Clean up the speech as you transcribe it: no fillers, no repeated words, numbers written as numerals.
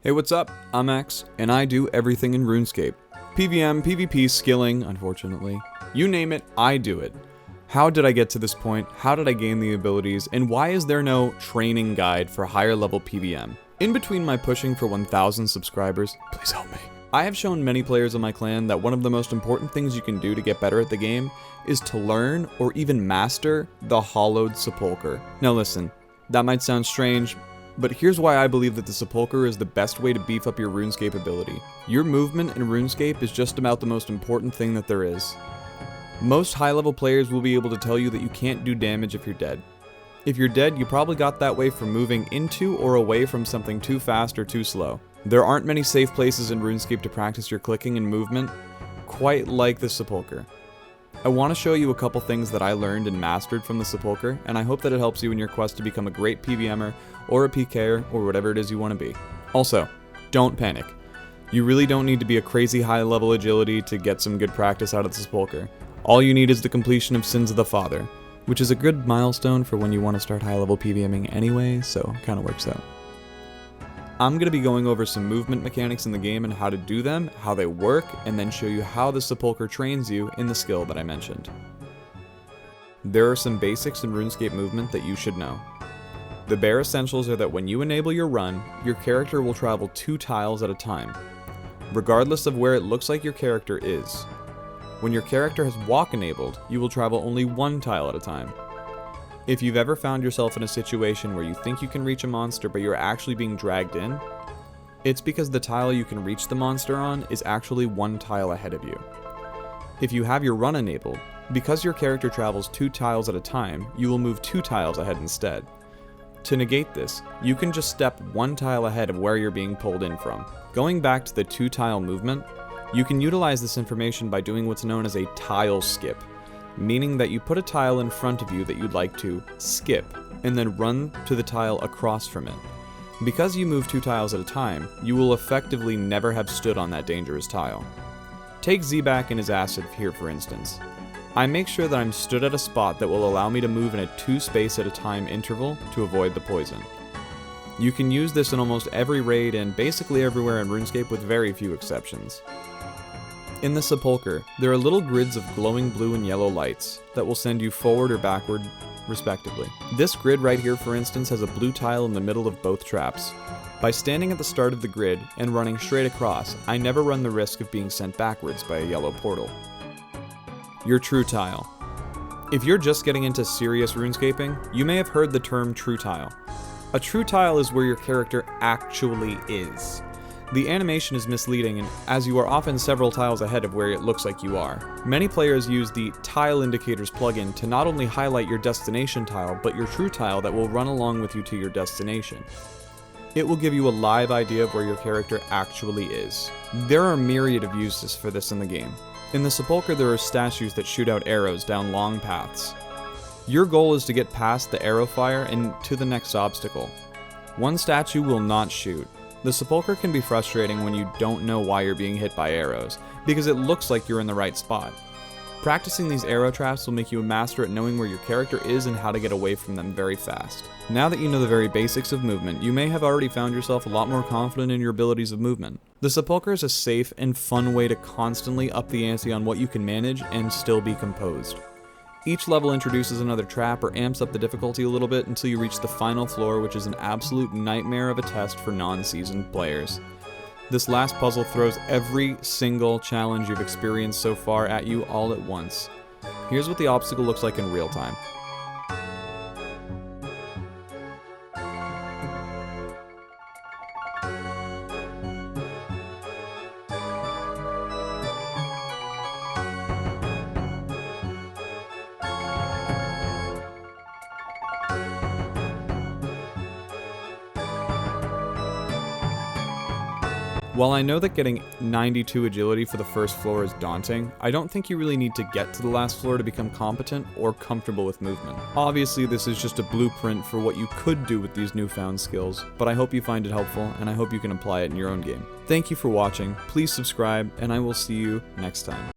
Hey, what's up? I'm X, and I do everything in Runescape. PvM, PvP, skilling, unfortunately. You name it, I do it. How did I get to this point? How did I gain the abilities? And why is there no training guide for higher level PvM? In between my pushing for 1,000 subscribers, please help me, I have shown many players in my clan that one of the most important things you can do to get better at the game is to learn or even master the hollowed sepulcher. Now listen, that might sound strange, but here's why I believe that the sepulcher is the best way to beef up your RuneScape ability. Your movement in RuneScape is just about the most important thing that there is. Most high-level players will be able to tell you that you can't do damage if you're dead. If you're dead, you probably got that way from moving into or away from something too fast or too slow. There aren't many safe places in RuneScape to practice your clicking and movement, quite like the sepulcher. I want to show you a couple things that I learned and mastered from the sepulcher, and I hope that it helps you in your quest to become a great PvMer or a PKer or whatever it is you want to be. Also, don't panic. You really don't need to be a crazy high level agility to get some good practice out of the sepulcher. All you need is the completion of Sins of the Father, which is a good milestone for when you want to start high level PvMing anyway, so it kind of works out. I'm going to be going over some movement mechanics in the game and how to do them, how they work, and then show you how the sepulcher trains you in the skill that I mentioned. There are some basics in RuneScape movement that you should know. The bare essentials are that when you enable your run, your character will travel 2 tiles at a time, regardless of where it looks like your character is. When your character has walk enabled, you will travel only 1 tile at a time. If you've ever found yourself in a situation where you think you can reach a monster but you're actually being dragged in, it's because the tile you can reach the monster on is actually 1 tile ahead of you. If you have your run enabled, because your character travels 2 tiles at a time, you will move 2 tiles ahead instead. To negate this, you can just step 1 tile ahead of where you're being pulled in from. Going back to the 2 tile movement, you can utilize this information by doing what's known as a tile skip, meaning that you put a tile in front of you that you'd like to skip, and then run to the tile across from it. Because you move 2 tiles at a time, you will effectively never have stood on that dangerous tile. Take Zback and his acid here for instance. I make sure that I'm stood at a spot that will allow me to move in a 2 space at a time interval to avoid the poison. You can use this in almost every raid and basically everywhere in RuneScape with very few exceptions. In the sepulcher, there are little grids of glowing blue and yellow lights that will send you forward or backward, respectively. This grid right here, for instance, has a blue tile in the middle of both traps. By standing at the start of the grid and running straight across, I never run the risk of being sent backwards by a yellow portal. Your true tile. If you're just getting into serious RuneScaping, you may have heard the term true tile. A true tile is where your character actually is. The animation is misleading, and as you are often several tiles ahead of where it looks like you are. Many players use the Tile Indicators plugin to not only highlight your destination tile, but your true tile that will run along with you to your destination. It will give you a live idea of where your character actually is. There are a myriad of uses for this in the game. In the sepulcher, there are statues that shoot out arrows down long paths. Your goal is to get past the arrow fire and to the next obstacle. One statue will not shoot. The sepulcher can be frustrating when you don't know why you're being hit by arrows, because it looks like you're in the right spot. Practicing these arrow traps will make you a master at knowing where your character is and how to get away from them very fast. Now that you know the very basics of movement, you may have already found yourself a lot more confident in your abilities of movement. The sepulcher is a safe and fun way to constantly up the ante on what you can manage and still be composed. Each level introduces another trap or amps up the difficulty a little bit until you reach the final floor, which is an absolute nightmare of a test for non-seasoned players. This last puzzle throws every single challenge you've experienced so far at you all at once. Here's what the obstacle looks like in real time. While I know that getting 92 agility for the first floor is daunting, I don't think you really need to get to the last floor to become competent or comfortable with movement. Obviously, this is just a blueprint for what you could do with these newfound skills, but I hope you find it helpful, and I hope you can apply it in your own game. Thank you for watching, please subscribe, and I will see you next time.